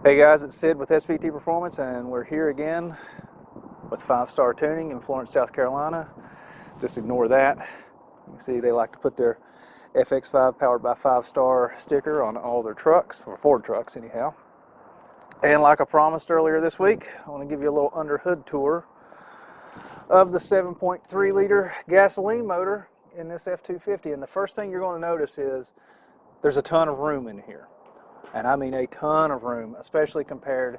Hey guys, it's Sid with SVT Performance, and we're here again with 5-star tuning in Florence, South Carolina. Just ignore that. You can see they like to put their FX5 powered by 5-star sticker on all their trucks, or Ford trucks anyhow. And like I promised earlier this week, I want to give you a little under hood tour of the 7.3 liter gasoline motor in this F250. And the first thing you're going to notice is there's a ton of room in here. And I mean a ton of room, especially compared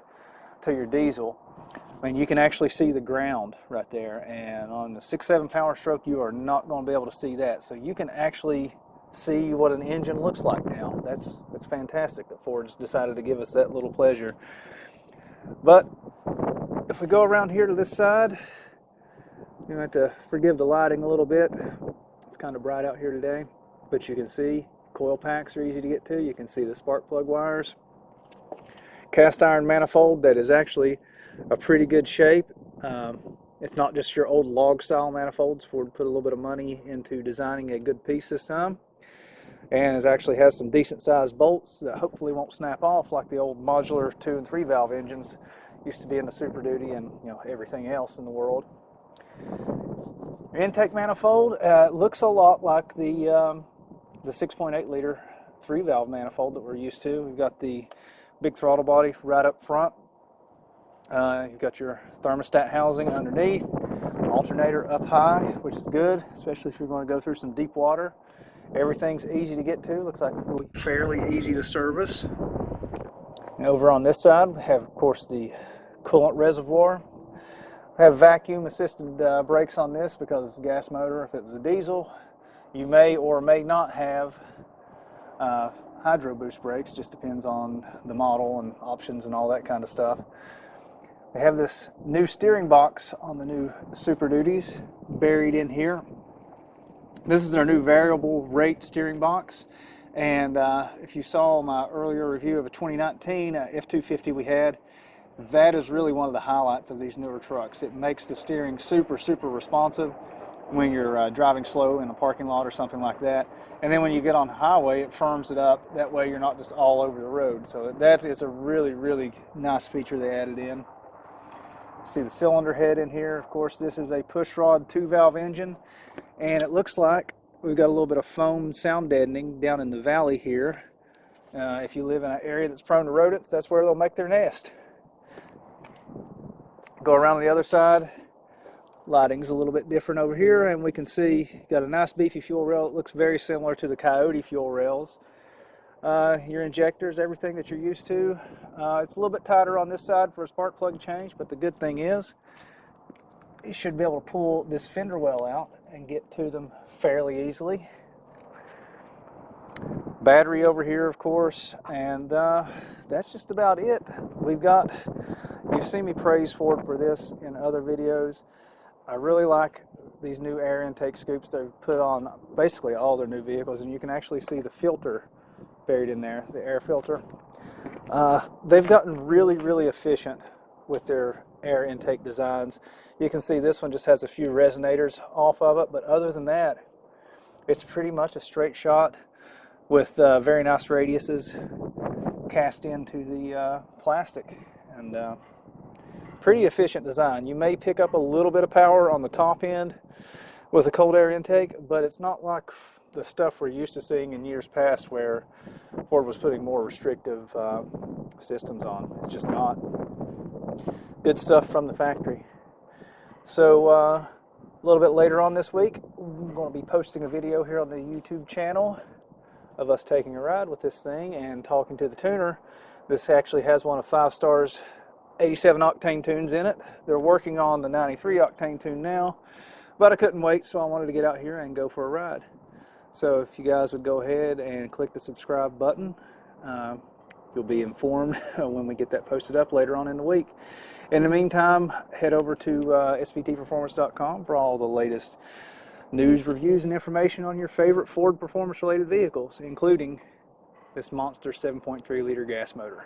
to your diesel. I mean, you can actually see the ground right there, and on the 6.7 Power Stroke you are not going to be able to see that. So you can actually see what an engine looks like now. That's fantastic that Ford's decided to give us that little pleasure. But if we go around here to this side, you have to forgive the lighting a little bit. It's kind of bright out here today, but you can see coil packs are easy to get to. You can see the spark plug wires. Cast iron manifold that is actually a pretty good shape. It's not just your old log style manifolds. Ford put a little bit of money into designing a good piece this time. And it actually has some decent sized bolts that hopefully won't snap off like the old modular 2 and 3 valve engines used to be in the Super Duty and everything else in the world. Intake manifold looks a lot like the 6.8 liter 3 valve manifold that we're used to. We've got the big throttle body right up front. You've got your thermostat housing underneath, alternator up high, which is good, especially if you're going to go through some deep water. Everything's easy to get to. Looks like fairly easy to service. And over on this side, we have, of course, the coolant reservoir. We have vacuum assisted brakes on this because it's a gas motor. If it was a diesel, you may or may not have hydro boost brakes. Just depends on the model and options and all that kind of stuff. We have this new steering box on the new Super Duties buried in here. This is our new variable rate steering box, and if you saw my earlier review of a 2019 F250 we had, that is really one of the highlights of these newer trucks. It makes the steering super responsive when you're driving slow in a parking lot or something like that. And then when you get on the highway, it firms it up. That way you're not just all over the road. So that is a really nice feature they added in. See the cylinder head in here. Of course, this is a pushrod 2-valve engine, and it looks like we've got a little bit of foam sound deadening down in the valley here. If you live in an area that's prone to rodents, that's where they'll make their nest. Go around on the other side. Lighting's a little bit different over here, and we can see got a nice beefy fuel rail. It looks very similar to the Coyote fuel rails. Your injectors, everything that you're used to. It's a little bit tighter on this side for a spark plug change, but the good thing is you should be able to pull this fender well out and get to them fairly easily. Battery over here, of course, and that's just about it. You've seen me praise Ford for this in other videos. I really like these new air intake scoops they've put on basically all their new vehicles, and you can actually see the filter buried in there, the air filter. They've gotten really efficient with their air intake designs. You can see this one just has a few resonators off of it, but other than that, it's pretty much a straight shot with very nice radiuses cast into the plastic, and pretty efficient design. You may pick up a little bit of power on the top end with a cold air intake, but it's not like the stuff we're used to seeing in years past where Ford was putting more restrictive systems on. It's just not good stuff from the factory. So a little bit later on this week, I'm going to be posting a video here on the YouTube channel of us taking a ride with this thing and talking to the tuner. This actually has one of 5-star's 87 octane tunes in it. They're working on the 93 octane tune now, but I couldn't wait, so I wanted to get out here and go for a ride. So if you guys would go ahead and click the subscribe button, you'll be informed when we get that posted up later on in the week. In the meantime, head over to svtperformance.com for all the latest news, reviews, and information on your favorite Ford performance-related vehicles, including this monster 7.3 liter gas motor.